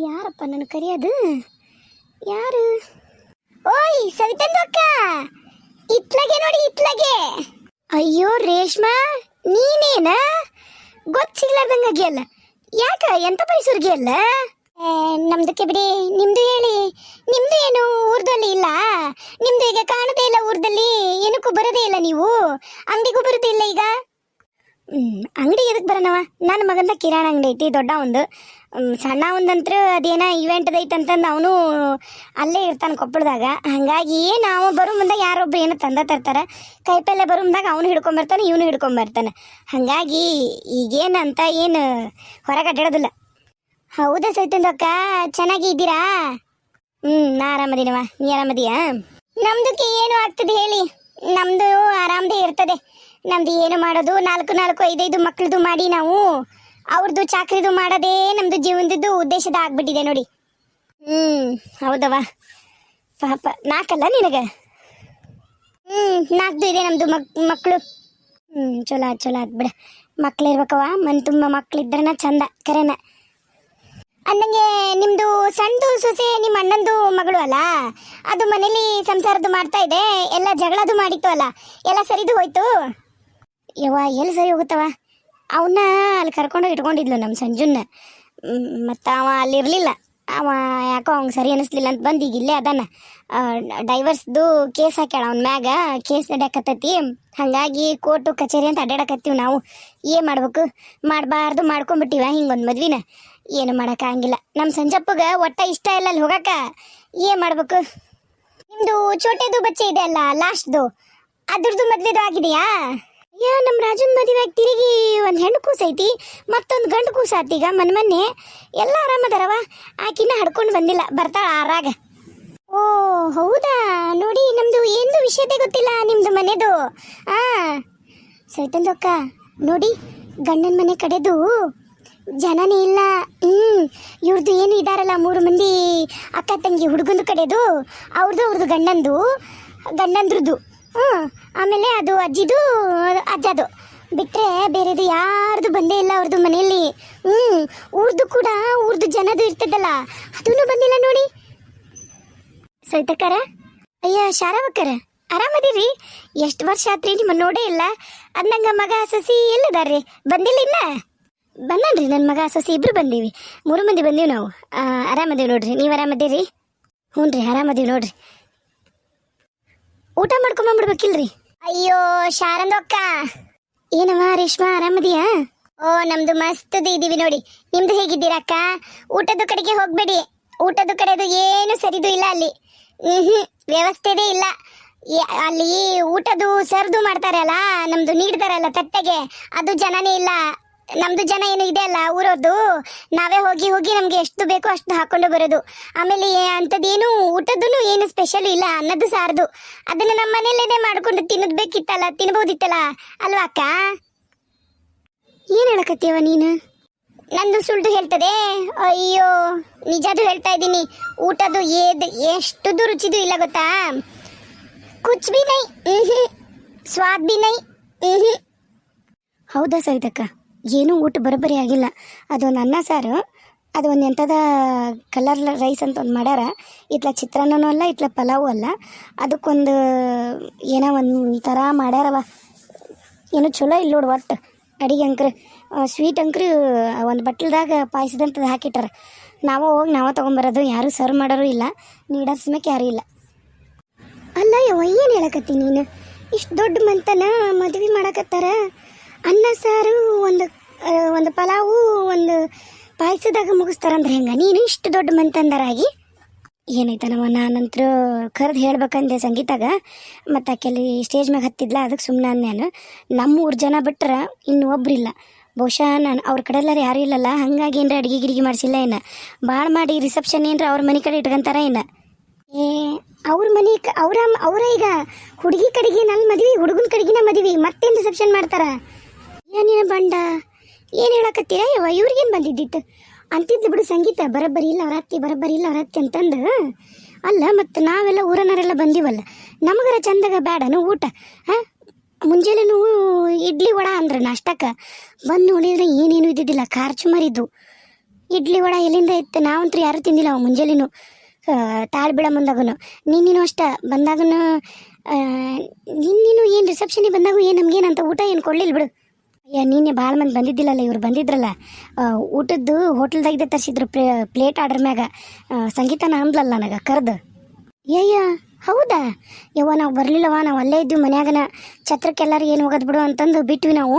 ಯಾರಪ್ಪ ನನ್ನ ಕರೆಯೋದು? ಯಾರು? ಓಯ್ ಸವಿತಂದು ಅಕ್ಕ, ಇತ್ಲಗೆ ನೋಡಿ ಇತ್ಲಗೆ. ಅಯ್ಯೋ ರೇಷ್ಮಾ, ನೀನೇನ? ಗೊತ್ತಿರ್ಲಾರ್ದಂಗಾಗಿಯಲ್ಲ. ಯಾಕ ಎಂತ ಪರಿಸರ್ಗೆ ಅಲ್ಲ? ನಮ್ದಕ್ಕೆ ಬಿಡಿ, ನಿಮ್ದು ಹೇಳಿ. ನಿಮ್ದು ಏನು ಊರ್ದಲ್ಲಿ ಇಲ್ಲ? ನಿಮ್ದು ಈಗ ಕಾಣದೇ ಇಲ್ಲ ಊರ್ದಲ್ಲಿ, ಏನಕ್ಕೂ ಬರೋದೇ ಇಲ್ಲ ನೀವು, ಅಂಗಡಿಗೂ ಬರೋದೇ ಇಲ್ಲ ಈಗ. ಅಂಗಡಿ ಎದಕ್ಕೆ ಬರೋಣವ? ನನ್ನ ಮಗಂದ ಕಿರಾಣ ಅಂಗಡಿ ಐತಿ ದೊಡ್ಡ ಒಂದು, ಸಣ್ಣ ಒಂದಂತ್ರ ಅದೇನ ಇವೆಂಟ್ ಐತಂತಂದು ಅವನು ಅಲ್ಲೇ ಇರ್ತಾನೆ ಕೊಪ್ಪಳದಾಗ. ಹಾಗಾಗಿ ನಾವು ಬರೋ ಮುಂದಾಗ ಯಾರೊಬ್ರು ಏನೋ ತಂದ ತರ್ತಾರೆ, ಕೈಪಲ್ಲೆ ಬರೋ ಮುಂದಾಗ ಅವನು ಹಿಡ್ಕೊಂಬರ್ತಾನೆ, ಇವನು ಹಿಡ್ಕೊಂಬರ್ತಾನೆ. ಹಾಗಾಗಿ ಈಗೇನಂತ ಏನು ಹೊರಗೆ ಅಡ್ಡಾಡೋದಿಲ್ಲ. ಹೌದಾ ಸೈತಂದು ಅಕ್ಕ, ಚೆನ್ನಾಗಿದ್ದೀರಾ? ನಾ ಆರಾಮದೀನವ, ನೀ ಆರಾಮದೀಯಾ? ನಮ್ದಕ್ಕೆ ಏನು ಆಗ್ತದೆ ಹೇಳಿ, ನಮ್ಮದು ಆರಾಮದೇ ಇರ್ತದೆ. ನಮ್ದು ಏನು ಮಾಡೋದು, 4-5 ಮಕ್ಳದು ಮಾಡಿ ನಾವು ಅವ್ರದ್ದು ಚಾಕ್ರಿದು ಮಾಡೋದೇ ನಮ್ದು ಜೀವನದ್ದು ಉದ್ದೇಶದ ಆಗ್ಬಿಟ್ಟಿದೆ ನೋಡಿ. ಹೌದವ ಪಾಪ. 4 ನಿನಗೆ? 4 ಇದೆ ನಮ್ದು ಮಕ್ಕಳು. ಚಲೋ ಆತ್ ಬಿಡ, ಮಕ್ಳು ಇರ್ಬೇಕವ. ಮನ್ ತುಂಬ ಮಕ್ಳಿದ್ರನ ಚಂದ ಕರೆನ. ಅಂದಂಗೆ ನಿಮ್ದು ಸಣ್ಣದು ಸೊಸೆ ನಿಮ್ಮ ಅಣ್ಣಂದು ಮಗಳು ಅಲ್ಲ, ಅದು ಮನೇಲಿ ಸಂಸಾರದ್ದು ಮಾಡ್ತಾ ಇದೆ, ಎಲ್ಲ ಜಗಳದು ಮಾಡಿತ್ತು ಅಲ್ಲ, ಎಲ್ಲ ಸರಿದು ಹೋಯ್ತು? ಯವ್ವ ಎಲ್ಲಿ ಸರಿ ಹೋಗುತ್ತವ? ಅವನ್ನ ಅಲ್ಲಿ ಕರ್ಕೊಂಡು ಇಟ್ಕೊಂಡಿದ್ಲು ನಮ್ಮ ಸಂಜುನ್ನ. ಮತ್ತು ಅವ ಅಲ್ಲಿರಲಿಲ್ಲ, ಅವ ಯಾಕೋ ಅವ್ನಿಗೆ ಸರಿ ಅನ್ನಿಸ್ಲಿಲ್ಲ ಅಂತ ಬಂದು ಈಗ ಇಲ್ಲೇ ಅದಾನ. ಡೈವರ್ಸ್ದು ಕೇಸ್ ಹಾಕ್ಯಾಳ ಅವನ ಮ್ಯಾಗ, ಕೇಸ್ ನಡೆಯಕತ್ತೈತಿ. ಹಾಗಾಗಿ ಕೋರ್ಟು ಕಚೇರಿ ಅಂತ ಅಡ್ಡಾಡಕತ್ತೀವಿ ನಾವು. ಏನು ಮಾಡ್ಬೇಕು? ಮಾಡಬಾರ್ದು ಮಾಡ್ಕೊಂಬಿಟ್ಟಿವ ಹಿಂಗೊಂದು ಮದ್ವಿನ. ಏನು ಮಾಡೋಕ್ಕಾಗಿಲ್ಲ. ನಮ್ಮ ಸಂಜಪ್ಪಗೆ ಒಟ್ಟ ಇಷ್ಟ ಇಲ್ಲ ಅಲ್ಲಿ ಹೋಗಾಕ. ಏನು ಮಾಡ್ಬೇಕು? ನಿಮ್ಮದು ಚೋಟೆದು ಬಚ್ಚೆ ಇದೆ ಅಲ್ಲ ಲಾಸ್ಟ್ದು, ಅದ್ರದ್ದು ಮದ್ವೆದು ಆಗಿದೆಯಾ? ಅಯ್ಯೋ ನಮ್ಮ ರಾಜನ ಮದುವೆ ತಿರುಗಿ ಒಂದು ಹೆಣ್ಣು ಕೂಸೈತಿ, ಮತ್ತೊಂದು ಗಂಡು ಕೂಸ ಆತೀಗ ಮೊನ್ನೆ. ಎಲ್ಲ ಆರಾಮದಾರವ, ಆಕಿನ ಹಡ್ಕೊಂಡು ಬಂದಿಲ್ಲ, ಬರ್ತಾಳ ಆರಾಗ. ಓ ಹೌದಾ? ನೋಡಿ ನಮ್ಮದು ಏನು ವಿಷಯತೆ ಗೊತ್ತಿಲ್ಲ ನಿಮ್ಮದು ಮನೆದು. ಸೈತಂದು ಅಕ್ಕ ನೋಡಿ, ಗಂಡನ ಮನೆ ಕಡೆದು ಜನನೇ ಇಲ್ಲ. ಇವ್ರದ್ದು ಏನು ಇದಾರಲ್ಲ 3 ಮಂದಿ ಅಕ್ಕ ತಂಗಿ ಹುಡುಗಂದು ಕಡೆದು, ಅವ್ರದ್ದು ಗಂಡಂದ್ರದ್ದು. ಆಮೇಲೆ ಅದು ಅಜ್ಜಿದು ಅಜ್ಜದು ಬಿಟ್ಟರೆ ಬೇರೆದು ಯಾರ್ದು ಬಂದೇ ಇಲ್ಲ ಅವ್ರದ್ದು ಮನೆಯಲ್ಲಿ. ಊರ್ದು ಜನದು ಇರ್ತದಲ್ಲ, ಅದೂ ಬಂದಿಲ್ಲ ನೋಡಿ. ಸೈತಕ್ಕರ, ಅಯ್ಯ ಶಾರವಕ್ಕರ, ಆರಾಮದಿರಿ? ಎಷ್ಟು ವರ್ಷ ಆತ್ರಿ ನಿಮ್ಮ ನೋಡೇ ಇಲ್ಲ. ಅಂದಂಗ ಮಗ ಸಸಿ ಎಲ್ಲದಾರ್ರಿ? ಬಂದಿಲ್ಲ ಇನ್ನ? ಬಂದನ್ರಿ ನನ್ನ ಮಗ ಸಸಿ, ಇಬ್ರು ಬಂದೀವಿ, 3 ಮಂದಿ ಬಂದೀವಿ ನಾವು. ಆರಾಮದೀವಿ ನೋಡ್ರಿ, ನೀವು ಆರಾಮದಿರಿ? ಹ್ಞೂ ರೀ ಆರಾಮದೀವಿ ನೋಡ್ರಿ. ಊಟ ಮಾಡ್ಕೊಂಬಂದ್ಬಿಡ್ಬೇಕಿಲ್ರಿ? ಅಯ್ಯೋ ಶಾರಂದು ಅಕ್ಕ. ಏನವ ರೇಷ್ಮಾ, ಆರಾಮದಿಯಾ? ಓ ನಮ್ದು ಮಸ್ತ್ ಇದೀವಿ ನೋಡಿ. ನಿಮ್ದು ಹೇಗಿದ್ದೀರಾ ಅಕ್ಕ? ಊಟದ ಕಡೆಗೆ ಹೋಗ್ಬೇಡಿ, ಊಟದ ಕಡೆದು ಏನು ಸರಿದು ಇಲ್ಲ ಅಲ್ಲಿ. ವ್ಯವಸ್ಥೆದೇ ಇಲ್ಲ ಅಲ್ಲಿ. ಊಟದು ಸರ್ದು ಮಾಡ್ತಾರಲ್ಲ, ನಮ್ದು ನೀಡ್ತಾರಲ್ಲ ತಟ್ಟೆಗೆ, ಅದು ಜನನೇ ಇಲ್ಲ. ನಮ್ದು ಜನ ಏನು ಇದೆ ಅಲ್ಲ ಊರದ್ದು, ನಾವೇ ಹೋಗಿ ನಮ್ಗೆ ಎಷ್ಟು ಬೇಕೋ ಅಷ್ಟು ಹಾಕೊಂಡು ಬರೋದು. ಆಮೇಲೆ ಅಂಥದ್ದೇನು ಊಟದ್ದು ಏನು ಸ್ಪೆಷಲ್ ಇಲ್ಲ, ಅನ್ನದ್ದು ಸಾರದು. ಅದನ್ನ ನಮ್ಮ ಮನೇಲೇನೆ ಮಾಡ್ಕೊಂಡು ತಿನ್ಬೋದಿತ್ತಲ್ಲ ಅಲ್ವಾ ಅಕ್ಕ? ಏನ್ ಹೇಳಕತ್ತೀವ ನೀನು? ನಂದು ಸುಳ್ಳು ಹೇಳ್ತದೆ? ಅಯ್ಯೋ ನಿಜದು ಹೇಳ್ತಾ ಇದ್ದೀನಿ. ಊಟದ್ದು ಎಷ್ಟುದು ರುಚಿದು ಇಲ್ಲ ಗೊತ್ತಾ? ಕುಚ್ ಬಿ ನೈ, ಸ್ವಾದ್ ಬಿ ನೈ. ಹೌದಾ ಸರಿದಕ್ಕ, ಏನೂ ಊಟ ಬರೋಬ್ಬರಿ ಆಗಿಲ್ಲ. ಅದೊಂದು ಅನ್ನ ಸಾರು, ಅದು ಒಂದು ಎಂಥದ ಕಲರ್ ರೈಸ್ ಅಂತ ಒಂದು ಮಾಡ್ಯಾರ. ಇತ್ಲ ಚಿತ್ರಾನ್ನನೂ ಅಲ್ಲ, ಇತ್ಲ ಪಲಾವು ಅಲ್ಲ, ಅದಕ್ಕೊಂದು ಏನೋ ಒಂದು ಥರ ಮಾಡ್ಯಾರವ. ಏನೋ ಚಲೋ ಇಲ್ಲ ನೋಡು ಒಟ್ಟು ಅಡಿಗೆ. ಸ್ವೀಟ್ ಒಂದು ಬಟ್ಲದಾಗ ಪಾಯಸದಂಥದ್ದು ಹಾಕಿಟ್ಟಾರ. ನಾವೇ ತೊಗೊಂಬರೋದು, ಯಾರೂ ಸರ್ವ್ ಮಾಡೋರು ಇಲ್ಲ, ನೀಡೋ ಸಮಯಕ್ಕೆ ಯಾರೂ ಇಲ್ಲ. ಅಲ್ಲ ಯವ್ವ, ಏನು ಹೇಳಕತ್ತಿ ನೀನು? ಇಷ್ಟು ದೊಡ್ಡ ಮಂತನ ಮದುವೆ ಮಾಡಕತ್ತಾರ, ಅನ್ನ ಸಾರು, ಒಂದು ಪಲಾವು, ಒಂದು ಪಾಯಸದಾಗ ಮುಗಿಸ್ತಾರಂದ್ರೆ ಹೆಂಗ? ನೀನು ಇಷ್ಟು ದೊಡ್ಡ ಮಂತಂದರಾಗಿ ಏನಾಯ್ತನವ? ನಾನಂತರೂ ಕರೆದು ಹೇಳ್ಬೇಕಂದೆ ಸಂಗೀತಾಗ, ಮತ್ತು ಆಕೆಲ್ಲಿ ಸ್ಟೇಜ್ ಮ್ಯಾಗ ಹತ್ತಿದ್ಲ, ಅದಕ್ಕೆ ಸುಮ್ಮನೆ ಅಂದೇನು. ನಮ್ಮ 3 ಜನ ಬಿಟ್ರೆ ಇನ್ನು ಒಬ್ರಿಲ್ಲ. ಬಹುಶಃ ನಾನು ಅವ್ರ ಕಡೆ ಎಲ್ಲರೂ ಯಾರೂ ಇಲ್ಲಲ್ಲ, ಹಾಗಾಗಿ ಏನರ ಅಡುಗೆ ಗಿಡಿಗೆ ಮಾಡಿಸಿಲ್ಲ ಏನು. ಭಾಳ ಮಾಡಿ ರಿಸೆಪ್ಷನ್ ಏನರ ಅವ್ರ ಮನೆ ಕಡೆ ಇಟ್ಕೊಂತಾರ ಏನು? ಅವ್ರ ಮನೆ ಅವರ ಈಗ ಹುಡುಗಿ ಕಡೆಗೆ ನನ್ನ ಮದುವೆ, ಹುಡುಗನ ಕಡೆಗಿನ ಮದುವೆ, ಮತ್ತೇನು ರಿಸೆಪ್ಷನ್ ಮಾಡ್ತಾರ? ಏನೇನು ಬಂಡ, ಏನು ಹೇಳಕತ್ತೀರ ಯವ್ವ? ಇವ್ರಿಗೇನು ಬಂದಿದ್ದಿತ್ತು ಅಂತಿದ್ದು ಬಿಡು ಸಂಗೀತ. ಬರೋಬ್ಬರಿ ಇಲ್ಲ ಅವ್ರ ಅತ್ತಿ ಅಂತಂದು ಅಲ್ಲ. ಮತ್ತು ನಾವೆಲ್ಲ ಊರನವರೆಲ್ಲ ಬಂದೀವಲ್ಲ, ನಮಗರ ಚಂದಾಗ ಬೇಡನು ಊಟ? ಮುಂಜಾನೆನೂ ಇಡ್ಲಿ ವಡ ಅಂದ್ರೆ ನಾಷ್ಟಕ್ಕೆ ಬಂದು ನೋಡಿದ್ರೆ ಏನೇನು ಇದ್ದಿದ್ದಿಲ್ಲ, ಖಾರ ಚುಮಾರಿದ್ದು. ಇಡ್ಲಿ ವಡ ಎಲ್ಲಿಂದ ಇತ್ತು, ನಾವಂತೂ ಯಾರೂ ತಿಂದಿಲ್ಲ ಅವ ಮುಂಜಾನೆನೂ ತಾಳು ಬೀಳ ಮುಂದಾಗನು. ನೀನು ಅಷ್ಟ ಬಂದಾಗನು ನೀನು ಏನು ರಿಸೆಪ್ಷನಿಗೆ ಬಂದಾಗೂ ಏನು ನಮ್ಗೇನಂತ ಊಟ ಏನು ಕೊಡಲಿಲ್ಲ ಬಿಡು. ಅಯ್ಯ ನೀನೆ ಭಾಳ ಮಂದಿ ಬಂದಿದ್ದಿಲ್ಲಲ್ಲ, ಇವ್ರು ಬಂದಿದ್ರಲ್ಲ, ಊಟದ್ದು ಹೋಟೆಲ್ದಾಗಿದೆ ತರಿಸಿದ್ರು ಪ್ಲೇಟ್ ಆರ್ಡರ್ ಮ್ಯಾಗ. ಸಂಗೀತನ ಅಂದ್ಲಲ್ಲ ನನಗೆ ಕರೆದು. ಏಯ್ಯ ಹೌದಾ ಯವ್ವ, ನಾವು ಬರಲಿಲ್ಲವ, ನಾವು ಅಲ್ಲೇ ಇದ್ವಿ ಮನ್ಯಾಗನ, ಛತ್ರಕ್ಕೆಲ್ಲರೂ ಏನು ಹೋಗೋದು ಬಿಡು ಅಂತಂದು ಬಿಟ್ವಿ. ನಾವು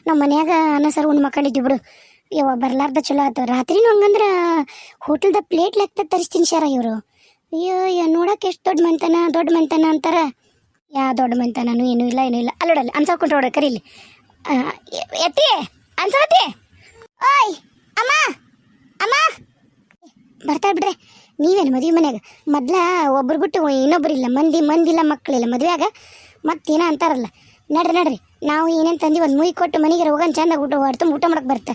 ನಮ್ಮ ಮನ್ಯಾಗ ಅನ್ನ ಸಾರು ಉಂಡು ಮಕ್ಕೊಂಡಿದ್ವಿ ಬಿಡು. ಯವ್ವ ಬರಲಾರ್ದ ಚಲೋ ಆಯ್ತು. ರಾತ್ರಿನೂ ಹಂಗಂದ್ರೆ ಹೋಟೆಲ್ದ ಪ್ಲೇಟ್ ಲೆಕ್ಕ ತರಿಸ್ತೀನಿ ಶಾರ ಇವರು. ಅಯ್ಯೋ ನೋಡಕ್ಕೆ ಎಷ್ಟು ದೊಡ್ಡ ಮಂತನ ಅಂತಾರೆ. ದೊಡ್ಡ ಮಂತನೂ ಏನೂ ಇಲ್ಲ ಅಲ್ಲೋಡಲ್ಲ ಅನ್ಸೋಕೊಂಡು ಹೊಡ ಕರೀಲಿ. ಎತ್ತಿ ಅನ್ಸತಿ. ಓಯ್ ಅಮ್ಮ ಅಮ್ಮ ಬರ್ತಾಳೆ ಬಿಡ್ರೆ. ನೀವೇನು ಮದುವೆ ಮನ್ಯಾಗ ಮೊದ್ಲ ಒಬ್ರು ಬಿಟ್ಟು ಇನ್ನೊಬ್ರು ಇಲ್ಲ, ಮಂದಿಲ್ಲ ಮಕ್ಕಳಿಲ್ಲ ಮದುವೆಯಾಗ. ಮತ್ತೇನೋ ಅಂತಾರಲ್ಲ, ನಡ್ರಿ ನಾವು ಏನೇನು ತಂದು ಒಂದು ಮುಯಿ ಕೊಟ್ಟು ಮನೆಗೆ ಹೋಗೋಣ, ಚಂದಾಗ ಊಟ ಮಾಡಕ್ಕೆ ಬರುತ್ತೆ.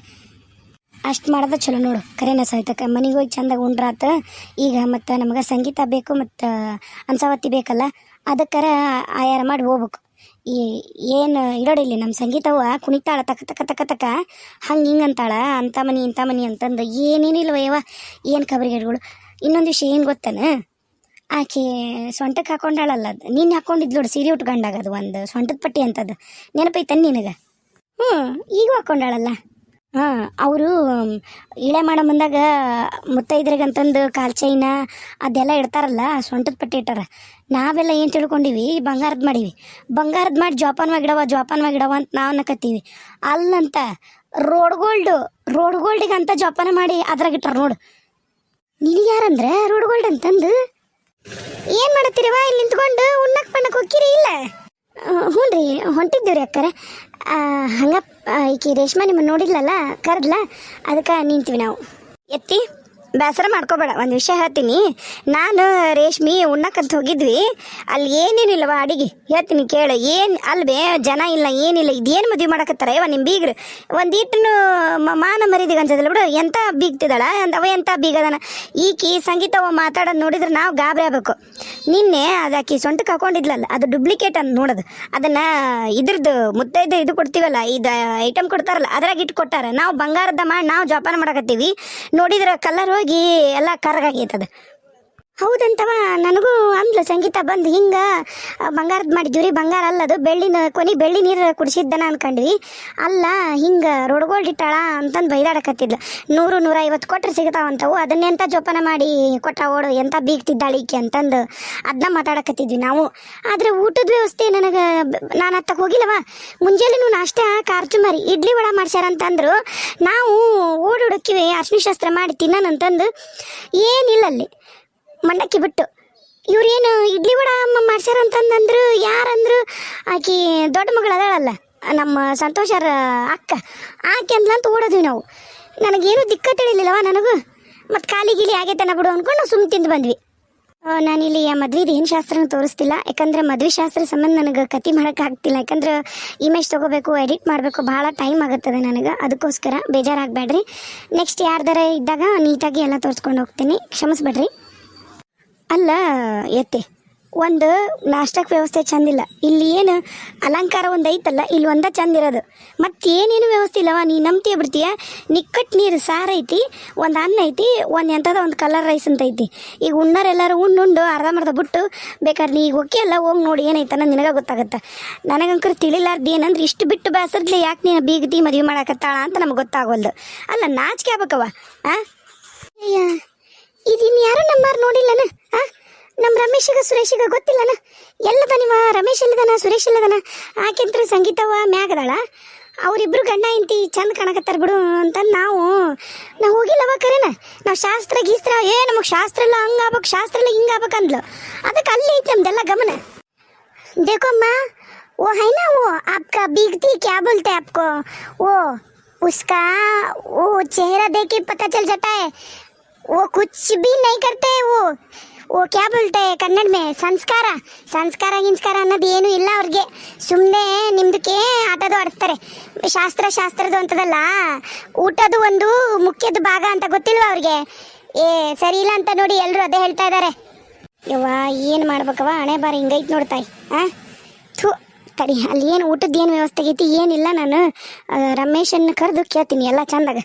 ಅಷ್ಟು ಮಾಡೋದು ಚಲೋ ನೋಡು. ಕರೆನ ಸಾಯ್ತಕ್ಕ ಮನೆಗೆ ಹೋಗಿ ಚಂದಾಗ ಉಂಡ್ರಾತ. ಈಗ ಮತ್ತು ನಮಗೆ ಸಂಗೀತ ಬೇಕು ಮತ್ತು ಅನ್ಸಾವತ್ತಿ ಬೇಕಲ್ಲ, ಅದಕ್ಕರ ಆಯಾರ ಮಾಡಿ ಹೋಗ್ಬೇಕು. ಏನು ಇರೋಡಿಲ್ಲ ನಮ್ಮ ಸಂಗೀತವ ಕುಣಿತಾಳ ತಕ್ಕ ಹಂಗೆ ಹಿಂಗೆ ಅಂತಾಳ, ಅಂಥ ಮನಿ ಅಂತಂದು ಏನೇನಿಲ್ವ ಯವ್ವ, ಏನು ಕಬರಿಗೇಡುಗಳು. ಇನ್ನೊಂದು ವಿಷಯ ಏನು ಗೊತ್ತಾನ, ಆಕೆ ಸೊಂಟಕ್ಕೆ ಹಾಕೊಂಡಾಳಲ್ಲ, ಅದು ನೀನು ಹಾಕೊಂಡಿದ್ಲು ನೋಡಿ ಸೀರೆ ಉಟ್ಕೊಂಡಾಗ, ಅದು ಒಂದು ಸೊಂಟದ ಪಟ್ಟಿ ಅಂತದ್ದು ನೆನಪೈತನ್ ನಿನಗೆ? ಈಗ ಹಾಕೊಂಡಾಳಲ್ಲ. ಅವರು ಇಳೆ ಮಾಡೋ ಮುಂದಾಗ ಮುತ್ತೈದ್ರಿಗಂತಂದು ಕಾಲ್ ಚೈನ ಅದೆಲ್ಲ ಇಡ್ತಾರಲ್ಲ, ಸೊಂಟದ ಪಟ್ಟಿ ಇಟ್ಟಾರ. ನಾವೆಲ್ಲ ಏನು ತಿಳ್ಕೊಂಡಿವಿ, ಬಂಗಾರದ ಮಾಡಿ ಜೋಪಾನವಾಗಿ ಇಡವ ಅಂತ ನಾವು ಅನ್ನಕತ್ತೀವಿ. ಅಲ್ಲಂತ ರೋಡ್ ಗೋಲ್ಡಿಗೆ ಅಂತ ಜೋಪಾನ ಮಾಡಿ ಅದ್ರಾಗ ಇಟ್ಟಾರ ನೋಡು. ನಿನಗೆ ಯಾರಂದ್ರೆ ರೋಡ್ ಗೋಲ್ಡ್ ಅಂತಂದು ಏನು ಮಾಡತ್ತೀರವ? ಇಲ್ಲಿ ನಿಂತ್ಕೊಂಡು ಉಣ್ಣಕ್ಕೆ ಹೋಗ್ತೀರಿ ಇಲ್ಲ? ಹ್ಞೂ ರೀ ಹೊಂಟಿದ್ದೀವ್ರಿ ಅಕ್ಕರೆ. ಹಂಗೆ ಈಕಿ ರೇಷ್ಮಾ ನಿಮ್ಮನ್ನು ನೋಡಿದ್ಲಲ್ಲ, ಕರೆದ್ಲ, ಅದಕ್ಕೆ ನಿಂತೀವಿ ನಾವು. ಎತ್ತಿ ಬೇಸರ ಮಾಡ್ಕೋಬೇಡ, ಒಂದು ವಿಷಯ ಹೇಳ್ತೀನಿ. ನಾನು ರೇಷ್ಮಿ ಉಣ್ಣಕ್ಕಂತ ಹೋಗಿದ್ವಿ, ಅಲ್ಲಿ ಏನೇನಿಲ್ಲವ ಅಡಿಗೆ ಹೇಳ್ತೀನಿ ಕೇಳು. ಏನು ಅಲ್ವೇ ಜನ ಇಲ್ಲ ಏನಿಲ್ಲ, ಇದೇನು ಮದುವೆ ಮಾಡಕತ್ತಾರ ಇವ ನಿಮ್ಮ ಬೀಗ್ರು? ಒಂದು ಇಟ್ಟನು ಮಾನ ಮರಿದಿಗೆ ಅನ್ಸೋದಿಲ್ಲ ಬಿಡು. ಎಂಥ ಬೀಗ್ತಿದ್ದಾಳ ಅವ, ಎಂಥ ಬೀಗದಾನ ಈಕಿ. ಸಂಗೀತವ ಮಾತಾಡೋದು ನೋಡಿದ್ರೆ ನಾವು ಗಾಬರಿ ಆಗಬೇಕು. ನಿನ್ನೆ ಅದಾಕಿ ಸೊಂಟಕ್ಕೆ ಹಾಕೊಂಡಿದ್ಲಲ್ಲ, ಅದು ಡುಪ್ಲಿಕೇಟ್ ಅಂತ ನೋಡೋದು. ಅದನ್ನು ಇದ್ರದ್ದು ಮುತ್ತೈದು ಇದು ಕೊಡ್ತೀವಲ್ಲ, ಇದು ಐಟಮ್ ಕೊಡ್ತಾರಲ್ಲ, ಅದ್ರಾಗ ಇಟ್ಟು ಕೊಟ್ಟಾರ. ನಾವು ಬಂಗಾರದ ಮಾಡಿ ನಾವು ಜೋಪಾನ ಮಾಡಕತ್ತೀವಿ, ನೋಡಿದ್ರೆ ಕಲರ್ ಹೋಗಿ ಎಲ್ಲ ಕರಗಾಗೈತದ. ಹೌದಂತವ ನನಗೂ ಅಂದ್ಲು ಸಂಗೀತ ಬಂದು, ಹಿಂಗೆ ಬಂಗಾರದ ಮಾಡಿದ್ವಿ. ಬಂಗಾರ ಅಲ್ಲದು, ಬೆಳ್ಳಿ ನೀರು ಕುಡಿಸಿದ್ದನ ಅನ್ಕೊಂಡ್ವಿ. ಅಲ್ಲ ಹಿಂಗೆ ರೋಡ್ಗೋಲ್ಡ್ ಇಟ್ಟಾಳ ಅಂತಂದು ಬೈದಾಡಕತ್ತಿದ್ಲು. 100-150 ಕೊಟ್ಟರೆ ಸಿಗ್ತಾವಂತವು, ಅದನ್ನೆಂತ ಜೋಪಾನ ಮಾಡಿ ಕೊಟ್ಟ ಓಡು, ಎಂಥ ಬೀಗ್ತಿದ್ದಾಳೆ ಈಕೆ ಅಂತಂದು ಅದನ್ನ ಮಾತಾಡಕತ್ತಿದ್ವಿ ನಾವು. ಆದರೆ ಊಟದ ವ್ಯವಸ್ಥೆ ನಾನು ಹತ್ತಕ್ಕೆ ಹೋಗಿಲ್ಲವ. ಮುಂಜಾನೆನೂ ನಾಷ್ಟ ಕಾರ್ಚುಮಾರಿ ಇಡ್ಲಿ ವಡ ಮಾಡ್ಸ್ಯಾರ ಅಂತಂದ್ರು. ನಾವು ಓಡುಡಕ್ಕಿವಿ ಅರ್ಶಿನ ಶಾಸ್ತ್ರ ಮಾಡಿ ತಿನ್ನೋಣಂತಂದು ಏನಿಲ್ಲ ಅಲ್ಲಿ ಮಂಡಕ್ಕಿ ಬಿಟ್ಟು. ಇವ್ರೇನು ಇಡ್ಲಿ ವಡ ಮಾಡ್ಸ್ಯಾರ ಅಂತಂದಂದ್ರು. ಯಾರಂದ್ರು? ಆಕಿ ದೊಡ್ಡ ಮಗಳು ಅದಾಳಲ್ಲ, ನಮ್ಮ ಸಂತೋಷರ ಅಕ್ಕ, ಆಕೆ ಅಂದ್ಲಂತ ಓಡೋದ್ವಿ ನಾವು. ನನಗೇನು ದಿಕ್ಕ ತಿಳಿಲಿಲ್ಲವ ನನಗೂ. ಮತ್ತು ಗಿಲಿ ಆಗೈತನ ಬಿಡು ಅಂದ್ಕೊಂಡು ನಾವು ಸುಮ್ಮನೆ ತಿಂದು ಬಂದ್ವಿ. ನಾನಿಲ್ಲಿ ಆ ಮದ್ವೆದು ಏನು ಶಾಸ್ತ್ರನೂ ತೋರಿಸ್ತಿಲ್ಲ, ಯಾಕಂದರೆ ಮದುವೆ ಶಾಸ್ತ್ರ ಸಂಬಂಧ ನನಗೆ ಕತೆ ಮಾಡೋಕ್ಕೆ ಆಗ್ತಿಲ್ಲ. ಯಾಕಂದ್ರೆ ಇಮೇಜ್ ತೊಗೋಬೇಕು, ಎಡಿಟ್ ಮಾಡಬೇಕು, ಭಾಳ ಟೈಮ್ ಆಗುತ್ತದೆ ನನಗೆ. ಅದಕ್ಕೋಸ್ಕರ ಬೇಜಾರಾಗಬೇಡ್ರಿ. ನೆಕ್ಸ್ಟ್ ಯಾರ್ದಾರ ಇದ್ದಾಗ ನೀಟಾಗಿ ಎಲ್ಲ ತೋರಿಸ್ಕೊಂಡು ಹೋಗ್ತೀನಿ, ಕ್ಷಮಿಸ್ಬೇಡ್ರಿ. ಅಲ್ಲ ಎತ್ತೆ, ಒಂದು ನಾಷ್ಟಕ್ಕೆ ವ್ಯವಸ್ಥೆ ಚಂದಿಲ್ಲ. ಇಲ್ಲಿ ಏನು ಅಲಂಕಾರ ಒಂದು ಐತಲ್ಲ, ಇಲ್ಲಿ ಒಂದ ಚಂದ ಇರೋದು. ಮತ್ತೇನೇನು ವ್ಯವಸ್ಥೆ ಇಲ್ಲವ. ನೀ ನಂಬ್ತೀಯ ಬಿಡ್ತೀಯ? ನಿಕ್ಕಟ್ಟು ನೀರು ಸಾರು ಐತಿ, ಒಂದು ಅನ್ನ ಐತಿ, ಒಂದು ಎಂಥದ ಒಂದು ಕಲರ್ ರೈಸ್ ಅಂತ ಐತಿ. ಈಗ ಉಣ್ಣಾರೆಲ್ಲರೂ ಉಂಡು ಅರ್ಧಂಬರ್ಧ ಬಿಟ್ಟು ಬೇಕಾದ್ರೆ ನೀ ಈಗ ಓಕೆ ಎಲ್ಲ ಹೋಗಿ ನೋಡಿ ಏನೈತನ ನಿನಗೆ ಗೊತ್ತಾಗತ್ತೆ. ನನಗಂಕರು ತಿಳಿಲಾರ್ದು ಏನಂದ್ರೆ ಇಷ್ಟು ಬಿಟ್ಟು ಬೇಸರ್ದ್ಲೆ ಯಾಕೆ ನೀನು ಬೀಗತಿ ಮದುವೆ ಮಾಡಕತ್ತಾಳ ಅಂತ ನಮ್ಗೆ ಗೊತ್ತಾಗವಲ್ದು. ಅಲ್ಲ ನಾಚಿಕೆ ಆಗ್ಬೇಕವ. ಅಯ್ಯ ಇದಿನ್ನು ಯಾರು ನಮ್ಮಾರು ನೋಡಿಲ್ಲನ? ನಮ್ಮ ರಮೇಶಿಗ ಸುರೇಶಿಗ ಗೊತ್ತಿಲ್ಲನ? ಎಲ್ಲದ ನಿಮ್ಮ ರಮೇಶ್ ಇಲ್ಲದನ, ಸುರೇಶ್ ಇಲ್ಲದನ? ಆಕೆಂತ್ರ ಸಂಗೀತವ ಮ್ಯಾಗದಾಳ. ಅವರಿಬ್ರು ಗಂಡ ಇಂತಿ ಚಂದ ಕಾಣಕತ್ತಾರ ಬಿಡು ಅಂತಂದು ನಾವು ಹೋಗಿಲ್ಲವ. ಕರೆನ ನಾವು ಶಾಸ್ತ್ರ ಗೀಸ್ತ್ರ ನಮಗೆ ಶಾಸ್ತ್ರ ಎಲ್ಲ ಹಂಗಾಗ್ಬೇಕು, ಶಾಸ್ತ್ರ ಎಲ್ಲ ಹಿಂಗಾಗ್ಬೇಕಂದ್ಲು. ಅದಕ್ಕೆ ಅಲ್ಲಿ ಐತಿ ನಮ್ದೆಲ್ಲ ಗಮನ. देखो माँ, वो है ना, वो आपका बीगती क्या बोलते हैं आपको, उसका वो चेहरा देख के पता चल जाता है. वो कुछ भी नहीं करते. वो क्या बोलते हैं कन्नड़ में, ಸಂಸ್ಕಾರ ಅನ್ನೋದು ಏನೂ ಇಲ್ಲ ಅವ್ರಿಗೆ. ಸುಮ್ಮನೆ ನಿಮ್ದಕ್ಕೆ ಆಟೋದು ಆಡಿಸ್ತಾರೆ. ಶಾಸ್ತ್ರದ್ದು ಅಂತದಲ್ಲ, ಊಟದು ಒಂದು ಮುಖ್ಯದ ಭಾಗ ಅಂತ ಗೊತ್ತಿಲ್ವ ಅವ್ರಿಗೆ? ಸರಿ ಇಲ್ಲ ಅಂತ ನೋಡಿ ಎಲ್ಲರೂ ಅದೇ ಹೇಳ್ತಾ ಇದ್ದಾರೆ. ಯವ್ವ ಏನು ಮಾಡ್ಬೇಕವ, ಹಣೆ ಬಾರ ಹಿಂಗೈತೆ ನೋಡ್ತಾಯಿ. ಥೂ ತಡಿ, ಅಲ್ಲಿ ಏನು ಊಟದ ಏನು ವ್ಯವಸ್ಥೆ ಐತಿ ಏನಿಲ್ಲ. ನಾನು ರಮೇಶನ್ನು ಕರೆದು ಕೇಳ್ತೀನಿ ಎಲ್ಲ ಚಂದಾಗ.